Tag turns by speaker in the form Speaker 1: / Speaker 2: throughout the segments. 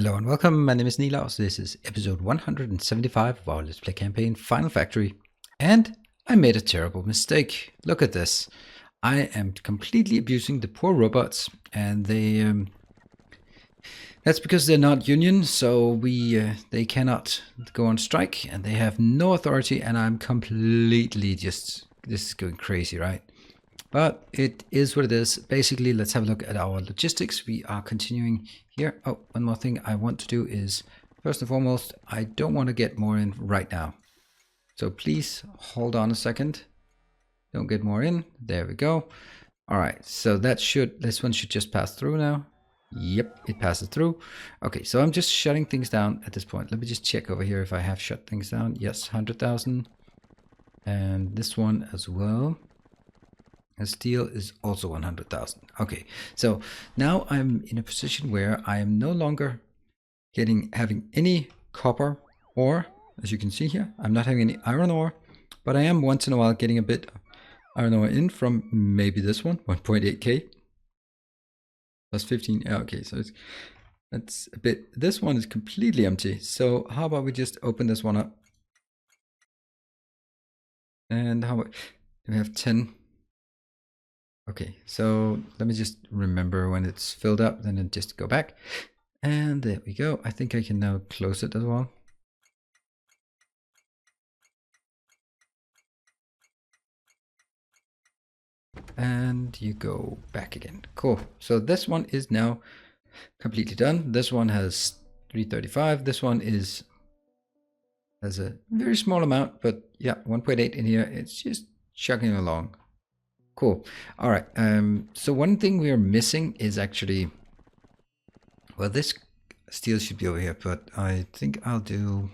Speaker 1: Hello and welcome, my name is Nilaus. This is episode 175 of our Let's Play campaign, Final Factory. And I made a terrible mistake. Look at this. I am completely abusing the poor robots, and that's because they're not union, so they cannot go on strike, and they have no authority, and I'm completely this is going crazy, right? But it is what it is. Basically, let's have a look at our logistics. We are continuing here. Oh, one more thing I want to do is, first and foremost, I don't want to get more in right now. So please hold on a second. Don't get more in. There we go. All right, so this one should just pass through now. Yep, it passes through. Okay, so I'm just shutting things down at this point. Let me just check over here if I have shut things down. Yes, 100,000. And this one as well. And steel is also 100,000. Okay, so now I'm in a position where I am no longer having any copper ore, as you can see here. I'm not having any iron ore, but I am once in a while getting a bit of iron ore in from maybe this one, 1.8k. Plus 15, okay, so that's a bit. This one is completely empty. So how about we just open this one up? And how do we have 10? Okay, so let me just remember when it's filled up, then it just go back. And there we go. I think I can now close it as well. And you go back again. Cool. So this one is now completely done. This one has 335. This one has a very small amount, but yeah, 1.8 in here. It's just chugging along. Cool. All right. So one thing we are missing is actually, well, this steel should be over here, but I think I'll do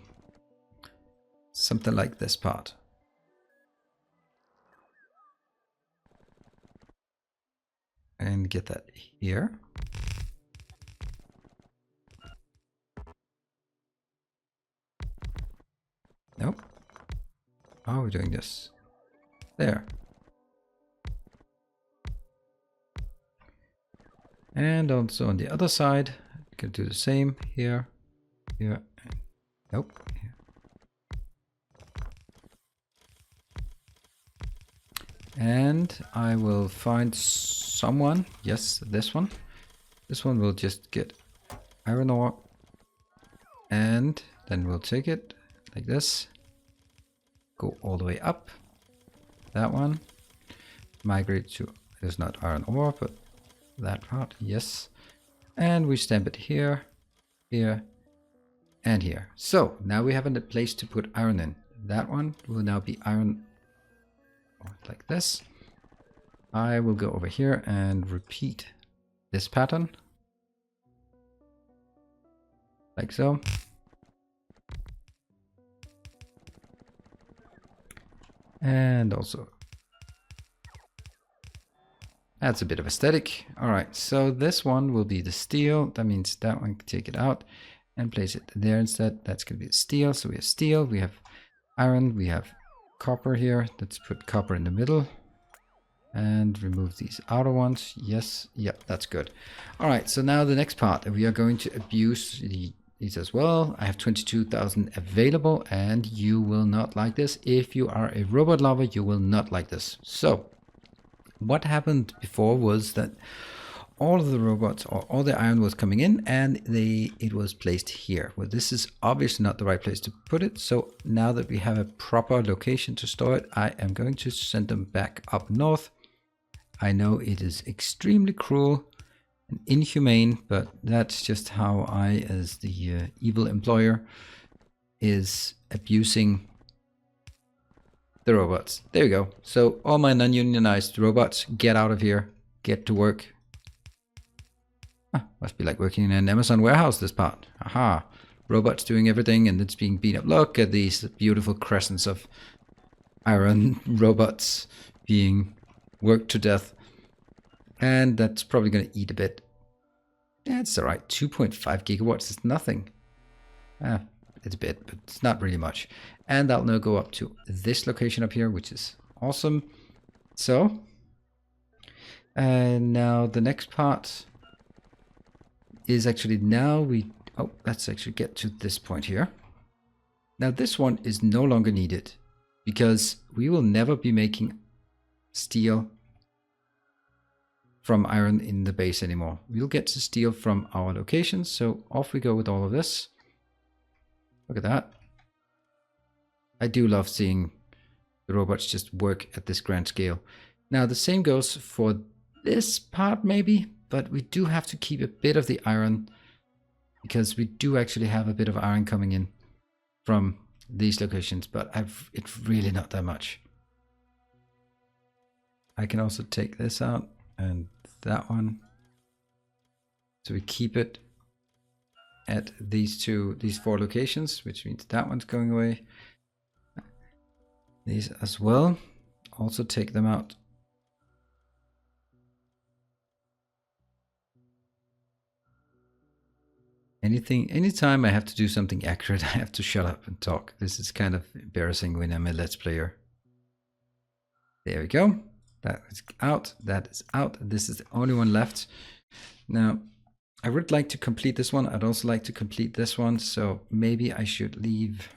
Speaker 1: something like this part. And get that here. Nope. How are we doing this? There. And also on the other side, you can do the same here, here, nope, here. And I will find someone, yes, this one. This one will just get iron ore, and then we'll take it like this, go all the way up, that one, migrate to, there's not iron ore, but that part, yes. And we stamp it here, here, and here. So now we have a place to put iron in. That one will now be iron like this. I will go over here and repeat this pattern. Like so. And also that's a bit of aesthetic. All right, so this one will be the steel. That means that one, take it out and place it there instead. That's going to be steel. So we have steel, we have iron, we have copper here. Let's put copper in the middle and remove these outer ones. Yes, yep, that's good. All right, so now the next part, we are going to abuse these as well. I have 22,000 available, and you will not like this. If you are a robot lover, you will not like this. So what happened before was that all of the robots, or all the iron, was coming in, and it was placed here. Well, this is obviously not the right place to put it. So now that we have a proper location to store it, I am going to send them back up north. I know it is extremely cruel and inhumane, but that's just how I, as the evil employer, is abusing the robots. There we go. So all my non-unionized robots, get out of here, get to work. Must be like working in an Amazon warehouse, this part. Aha. Robots doing everything, and it's being beat up. Look at these beautiful crescents of iron robots being worked to death. And that's probably going to eat a bit. Yeah, it's all right. 2.5 gigawatts is nothing. It's a bit, but it's not really much. And that'll now go up to this location up here, which is awesome. So, and now the next part is actually, now we Oh, let's actually get to this point here. Now this one is no longer needed because we will never be making steel from iron in the base anymore. We'll get to steel from our locations. So off we go with all of this. Look at that. I do love seeing the robots just work at this grand scale. Now the same goes for this part maybe, but we do have to keep a bit of the iron because we do actually have a bit of iron coming in from these locations, but it's really not that much. I can also take this out and that one. So we keep it at these 4 locations, which means that one's going away. These as well. Also take them out. Anytime I have to do something accurate, I have to shut up and talk. This is kind of embarrassing when I'm a Let's Player. There we go. That is out. That is out. This is the only one left. Now, I would like to complete this one. I'd also like to complete this one. So maybe I should leave.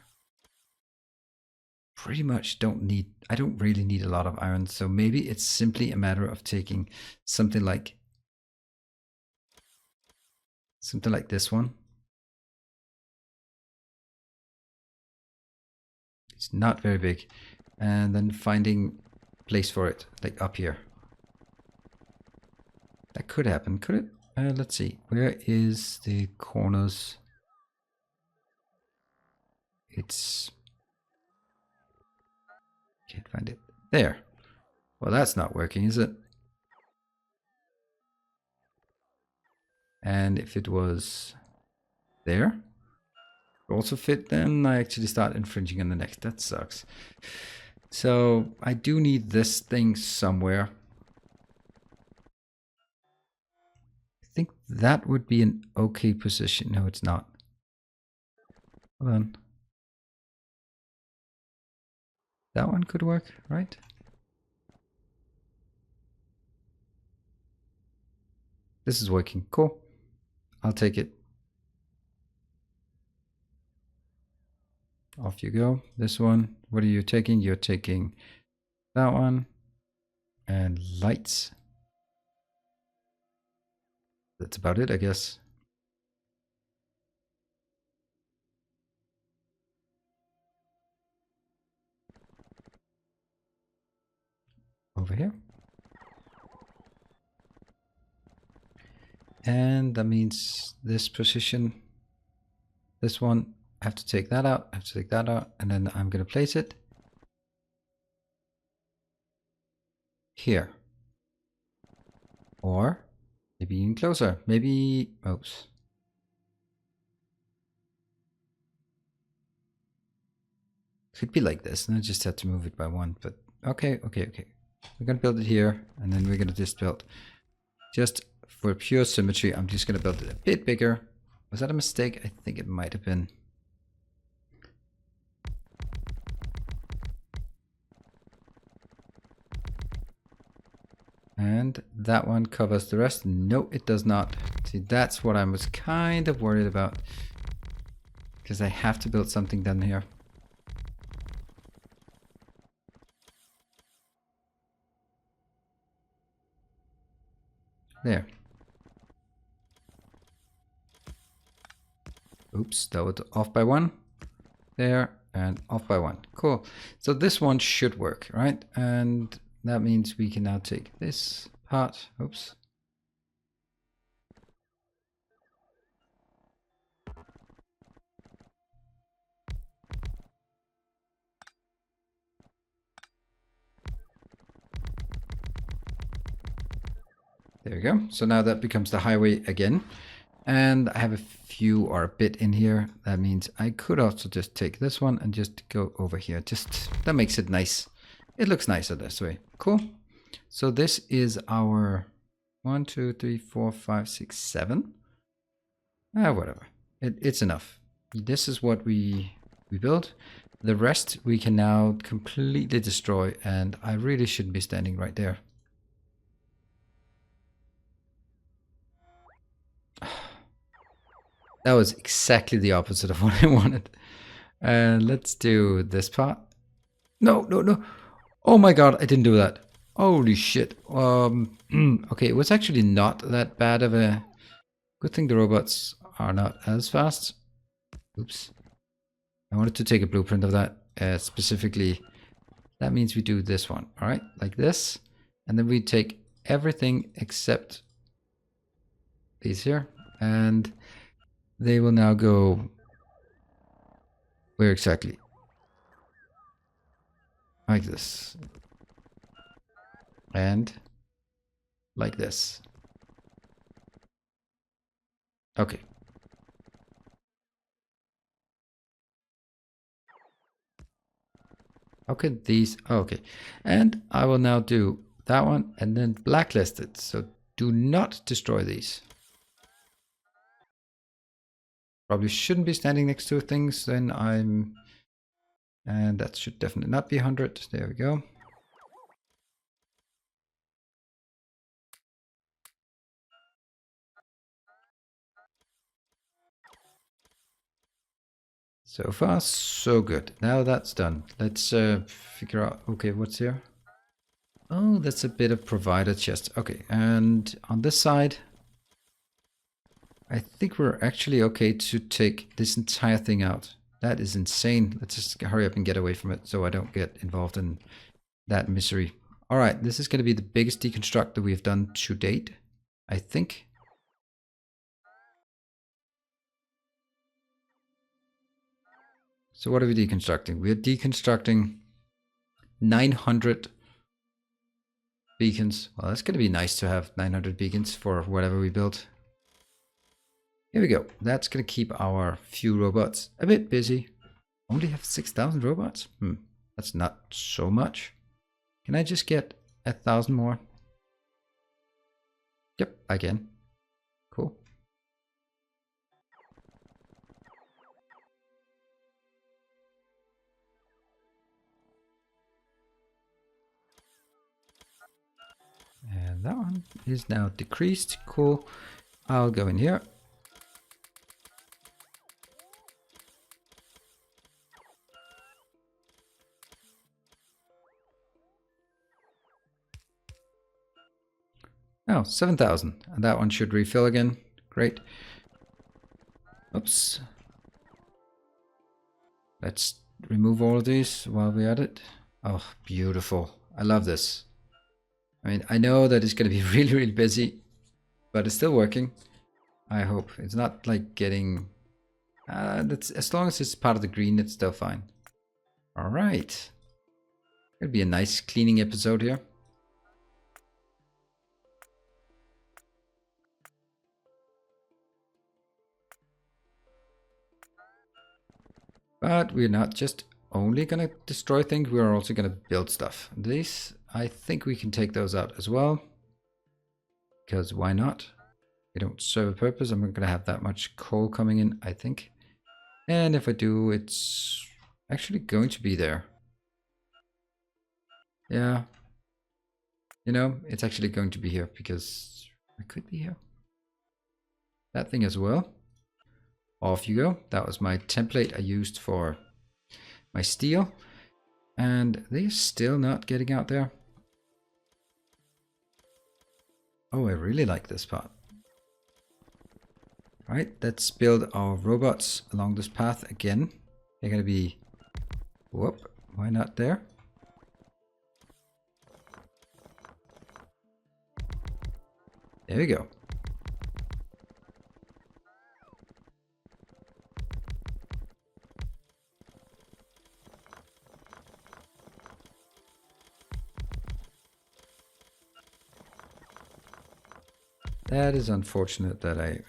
Speaker 1: Pretty much I don't really need a lot of iron. So maybe it's simply a matter of taking something like this one. It's not very big. And then finding place for it, like up here. That could happen, could it? Let's see. Where is the corners? Can't find it. There. Well, that's not working, is it? And if it was there, also fit, then I actually start infringing on the next. That sucks. So I do need this thing somewhere. I think that would be an okay position. No, it's not. Hold on. That one could work, right? This is working. Cool. I'll take it. Off you go. This one. What are you taking? You're taking that one. And lights. That's about it, I guess. Over here. And that means this position, this one, I have to take that out, I have to take that out, and then I'm going to place it here. Or maybe even closer, maybe, oops. Could be like this, and I just have to move it by 1, but okay. We're going to build it here, and then we're going to just build, just for pure symmetry, I'm just going to build it a bit bigger. Was that a mistake? I think it might have been. And that one covers the rest. No, it does not. See, that's what I was kind of worried about. Because I have to build something down here. There. Oops, that was off by 1. There, and off by 1. Cool. So this one should work, right? And that means we can now take this part. Oops. There we go. So now that becomes the highway again. And I have a few or a bit in here. That means I could also just take this one and just go over here. Just, that makes it nice. It looks nicer this way. Cool. So this is our 1, 2, 3, 4, 5, 6, 7. Whatever. It's enough. This is what we built. The rest we can now completely destroy, and I really shouldn't be standing right there. That was exactly the opposite of what I wanted. Let's do this part. No, no, no. Oh my god, I didn't do that. Holy shit. Okay, it was actually not that bad of a... Good thing the robots are not as fast. Oops. I wanted to take a blueprint of that. Specifically, that means we do this one. All right, like this. And then we take everything except these here. And they will now go... Where exactly? Like this. And like this. Okay. How could these... Oh, okay. And I will now do that one and then blacklist it. So do not destroy these. Probably shouldn't be standing next to things. Then I'm... And that should definitely not be 100. There we go. So far, so good. Now that's done. Let's figure out... Okay, what's here? Oh, that's a bit of provider chest. Okay, and on this side, I think we're actually okay to take this entire thing out. That is insane. Let's just hurry up and get away from it so I don't get involved in that misery. All right, this is going to be the biggest deconstruct that we've done to date, I think. So what are we deconstructing? We're deconstructing 900 beacons. Well, that's going to be nice to have 900 beacons for whatever we build. Here we go. That's going to keep our few robots a bit busy. Only have 6,000 robots? That's not so much. Can I just get 1,000 more? Yep, I can. Cool. And that one is now decreased. Cool. I'll go in here. Oh, 7,000. And that one should refill again. Great. Oops. Let's remove all of these while we're at it. Oh, beautiful. I love this. I mean, I know that it's going to be really, really busy, but it's still working. I hope. It's not like getting... that's, as long as it's part of the green, it's still fine. All right. It'll be a nice cleaning episode here. But we're not just only going to destroy things, we're also going to build stuff. These, I think we can take those out as well. Because why not? They don't serve a purpose. I'm not going to have that much coal coming in, I think. And if I do, it's actually going to be there. Yeah. You know, it's actually going to be here because I could be here. That thing as well. Off you go. That was my template I used for my steel. And they're still not getting out there. Oh, I really like this part. Alright, let's build our robots along this path again. They're going to be... Whoop, why not there? There we go. That is unfortunate that I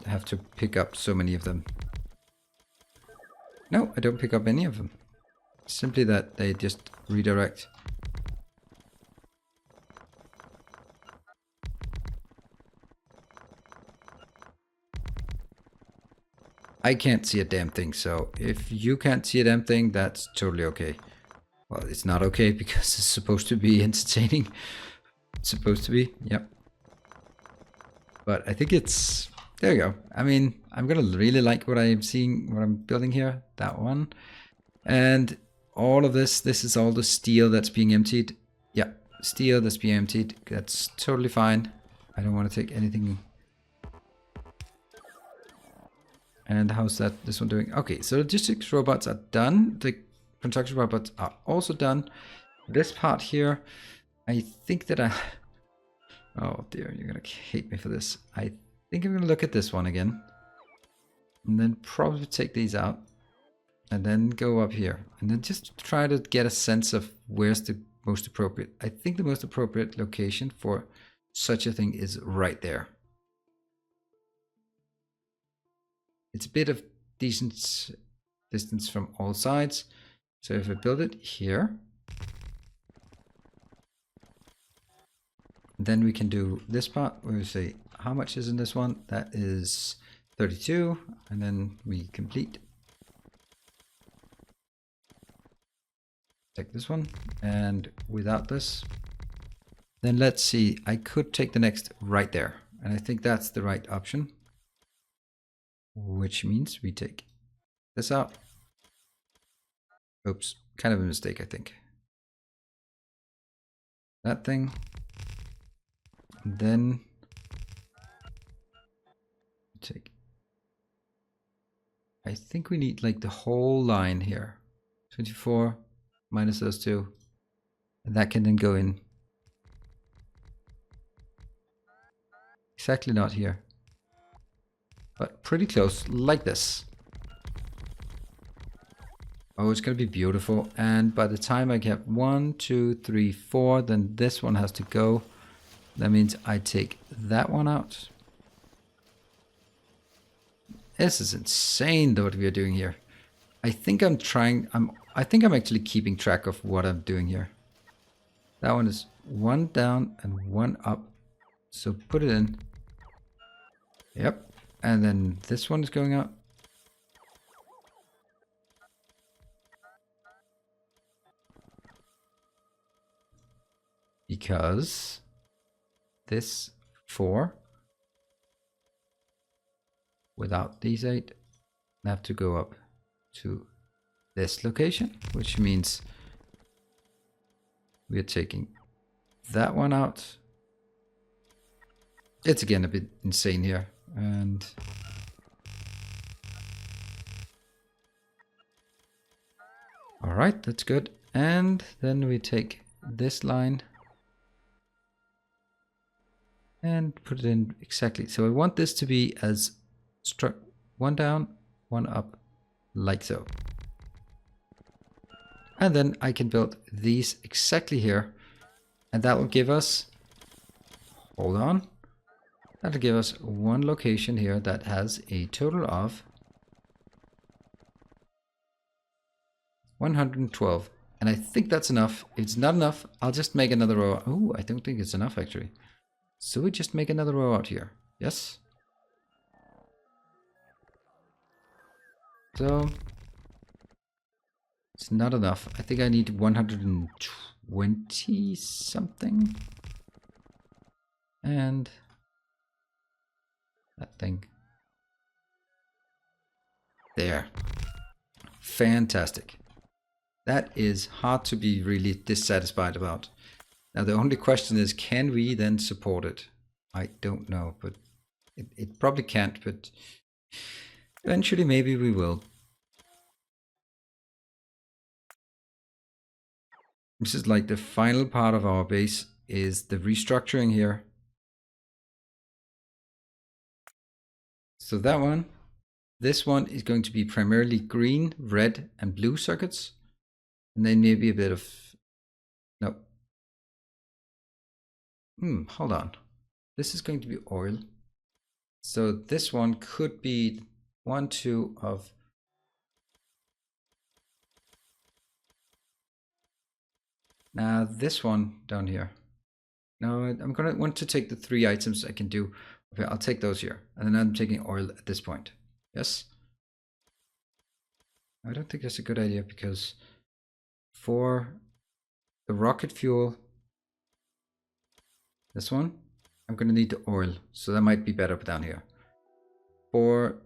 Speaker 1: have to pick up so many of them. No, I don't pick up any of them. Simply that they just redirect. I can't see a damn thing, so if you can't see a damn thing, that's totally okay. Well, it's not okay because it's supposed to be entertaining. It's supposed to be, yep. But I think it's There you go. I mean, I'm gonna really like what I'm seeing, what I'm building here. That one. And all of this is all the steel that's being emptied. Yeah, steel that's being emptied. That's totally fine. I don't want to take anything. And how's this one doing? Okay, so logistics robots are done. The construction robots are also done. This part here, I think that oh dear, you're gonna hate me for this. I think I'm gonna look at this one again. And then probably take these out. And then go up here. And then just try to get a sense of where's the most appropriate. I think the most appropriate location for such a thing is right there. It's a bit of decent distance from all sides. So if I build it here, then we can do this part where we say, how much is in this one? That is 32. And then we complete. Take this one. And without this, then let's see. I could take the next right there. And I think that's the right option. Which means we take this out. Oops, kind of a mistake, I think. That thing. And then take. I think we need like the whole line here. 24 minus those two. And that can then go in. Exactly not here. But pretty close, like this. Oh, it's going to be beautiful. And by the time I get 1, 2, 3, 4, then this one has to go. That means I take that one out. This is insane though what we are doing here. I think I'm actually keeping track of what I'm doing here. That one is one down and one up. So put it in. Yep. And then this one is going out. Because this 4 without these 8 have to go up to this location, which means we're taking that one out. It's again a bit insane here. And all right, that's good. And then we take this line and put it in exactly. So I want this to be as struck, one down, one up, like so. And then I can build these exactly here. And that will give us, hold on, that'll give us one location here that has a total of 112. And I think that's enough. If it's not enough, I'll just make another row. Oh, I don't think it's enough actually. So we just make another row out here. Yes. So it's not enough. I think I need 120 something. And that thing. There. Fantastic. That is hard to be really dissatisfied about. Now the only question is, can we then support it? I don't know, but it probably can't, but eventually maybe we will. This is like the final part of our base is the restructuring here. So that one, this one is going to be primarily green, red, and blue circuits. And then maybe a bit of, no. Hold on. This is going to be oil. So this one could be 1, 2 of. Now this one down here. No, I'm gonna want to take the 3 items I can do. Okay, I'll take those here. And then I'm taking oil at this point. Yes? I don't think that's a good idea because for the rocket fuel, this one, I'm gonna need the oil. So that might be better down here. For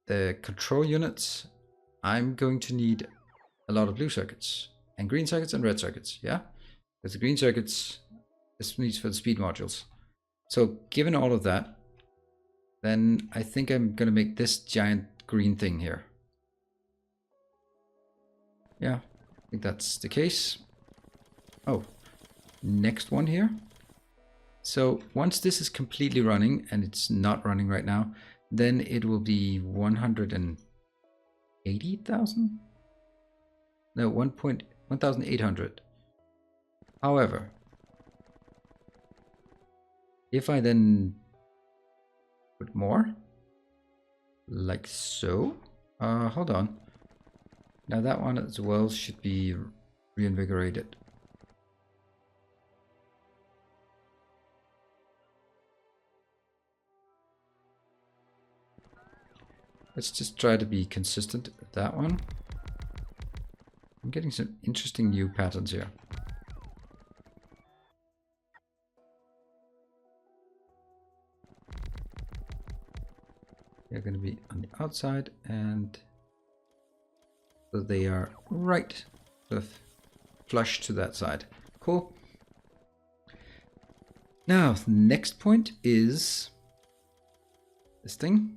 Speaker 1: the control units, I'm going to need a lot of blue circuits and green circuits and red circuits, yeah? Because the green circuits, this needs for the speed modules. So given all of that, then I think I'm gonna make this giant green thing here. Yeah, I think that's the case. Oh, next one here. So once this is completely running, and it's not running right now, then it will be 180,000? No, 1,800. However, if I then put more, like so, hold on. Now that one as well should be reinvigorated. Let's just try to be consistent with that one. I'm getting some interesting new patterns here. They're going to be on the outside, and so they are right sort of flush to that side. Cool. Now, the next point is this thing.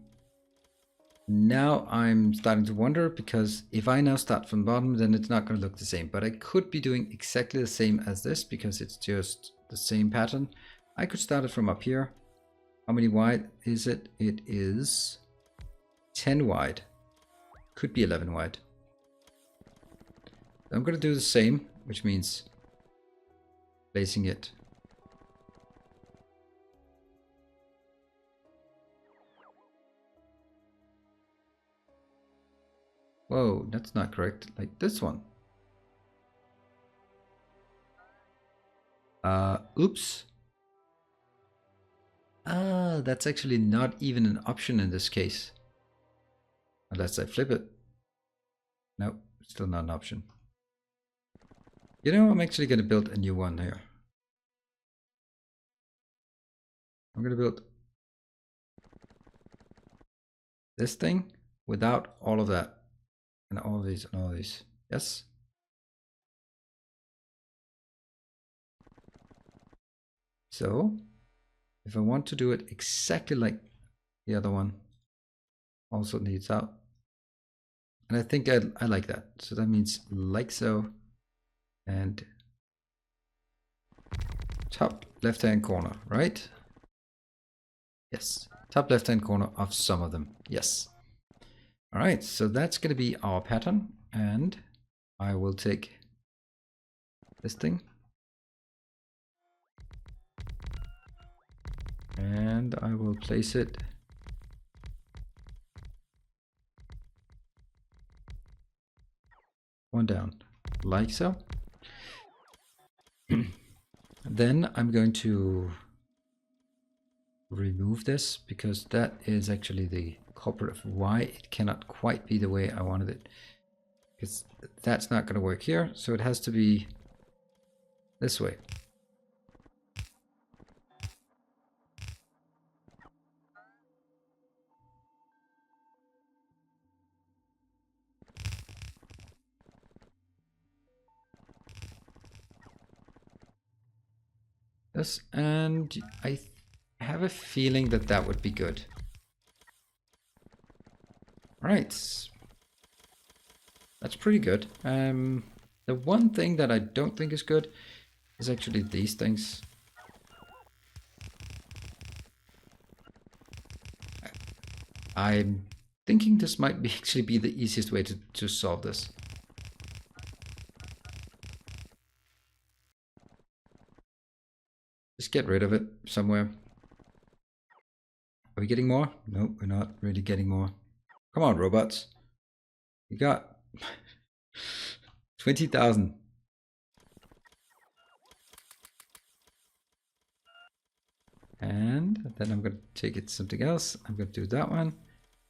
Speaker 1: Now I'm starting to wonder, because if I now start from the bottom, then it's not going to look the same. But I could be doing exactly the same as this, because it's just the same pattern. I could start it from up here. How many wide is it? It is 10 wide. Could be 11 wide. I'm going to do the same, which means placing it whoa, that's not correct. Like this one. Oops. That's actually not even an option in this case. Unless I flip it. Nope, still not an option. You know, I'm actually going to build a new one here. I'm going to build this thing without all of that. And all of these and all of these. Yes? So, if I want to do it exactly like the other one, also needs out. And I think I like that. So that means like so. And top left-hand corner, right? Yes. Top left-hand corner of some of them. Yes. All right. So that's going to be our pattern. And I will take this thing. And I will place it one down, like so. Then I'm going to remove this, because that is actually the culprit of why it cannot quite be the way I wanted it. Because that's not going to work here, so it has to be this way. This, and I have a feeling that that would be good. All right, that's pretty good. The one thing that I don't think is good is actually these things. I'm thinking this might be actually be the easiest way to solve this. Just get rid of it somewhere. Are we getting more? Nope, we're not really getting more. Come on, robots. We got 20,000. And then I'm going to take it something else. I'm going to do that one.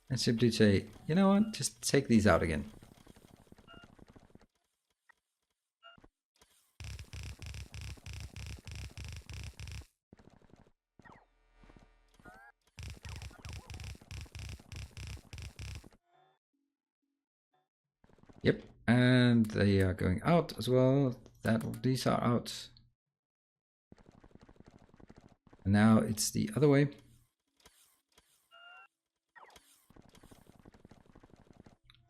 Speaker 1: And simply say, you know what? Just take these out again. Yep, and they are going out as well. These are out. And now it's the other way.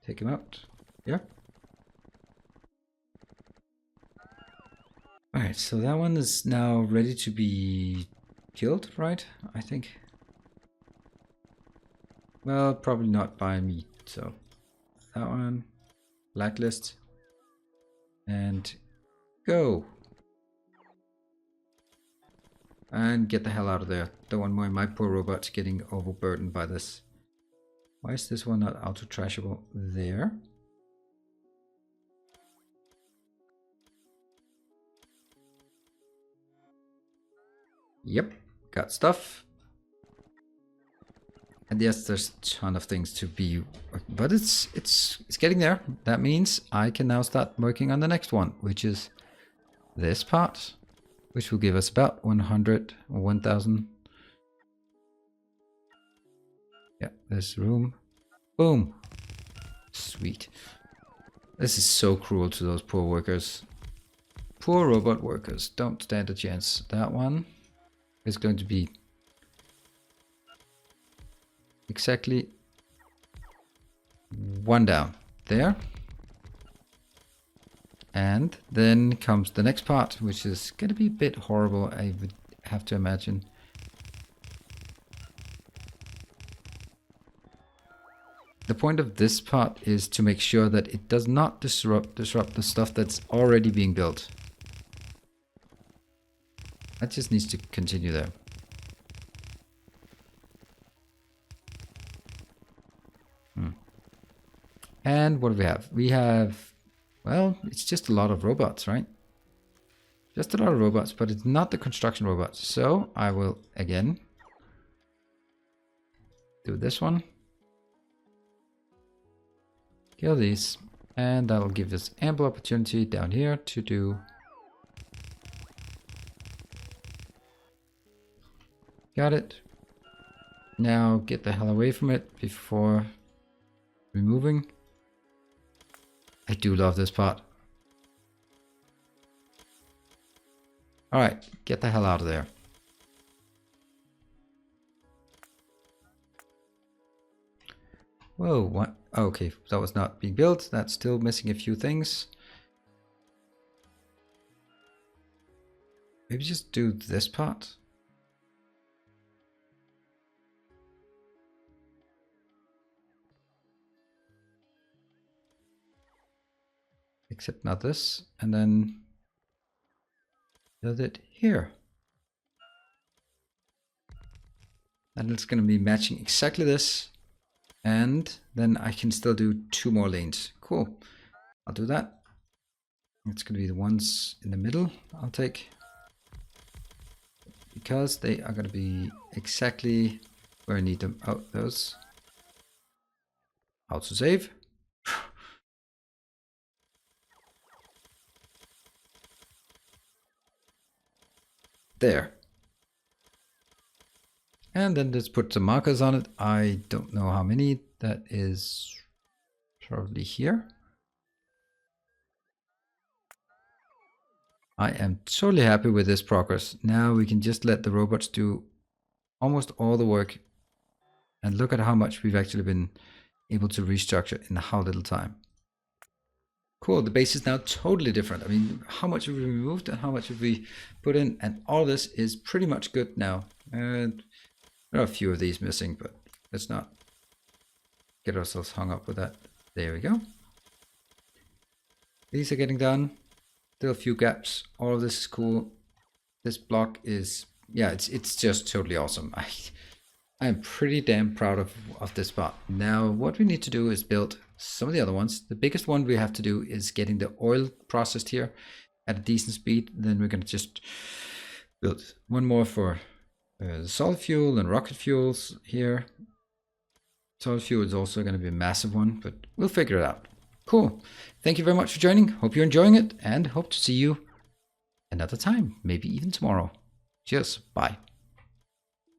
Speaker 1: Take him out. Yeah. Alright, so that one is now ready to be killed, right? I think. Well, probably not by me. So that one, blacklist, and go. And get the hell out of there. Don't want my poor robots getting overburdened by this. Why is this one not auto-trashable? There. Yep, got stuff. And yes, there's a ton of things to be, but it's getting there. That means I can now start working on the next one, which is this part, which will give us about 100 or 1000. Yeah, there's room. Boom. Sweet. This is so cruel to those poor workers. Poor robot workers don't stand a chance. That one is going to be exactly one down there. And then comes the next part, which is going to be a bit horrible, I would have to imagine. The point of this part is to make sure that it does not disrupt the stuff that's already being built. That just needs to continue there. And what do we have? We have, well, it's just a lot of robots, right? Just a lot of robots, but it's not the construction robots. So I will again do this one. Kill these. And that'll give us ample opportunity down here to do. Got it. Now get the hell away from it before removing. I do love this part. Alright, get the hell out of there. Whoa, what? Okay, that was not being built. That's still missing a few things. Maybe just do this part. Except not this, and then build it here. And it's going to be matching exactly this, and then I can still do 2 more lanes. Cool, I'll do that. It's going to be the ones in the middle I'll take, because they are going to be exactly where I need them. Oh, those. Also save. There. And then just put some markers on it. I don't know how many. That is probably here. I am totally happy with this progress. Now we can just let the robots do almost all the work. And look at how much we've actually been able to restructure in how little time. Cool, the base is now totally different. I mean, how much have we removed and how much have we put in? And all this is pretty much good now. And there are a few of these missing, but let's not get ourselves hung up with that. There we go. These are getting done. Still a few gaps. All of this is cool. This block is, yeah, it's just totally awesome. I'm pretty damn proud of this part. Now, what we need to do is build some of the other ones. The biggest one we have to do is getting the oil processed here at a decent speed. Then we're going to just build one more for solid fuel and rocket fuels here. Solid fuel is also going to be a massive one, but we'll figure it out. Cool. Thank you very much for joining. Hope you're enjoying it and hope to see you another time, maybe even tomorrow. Cheers. Bye.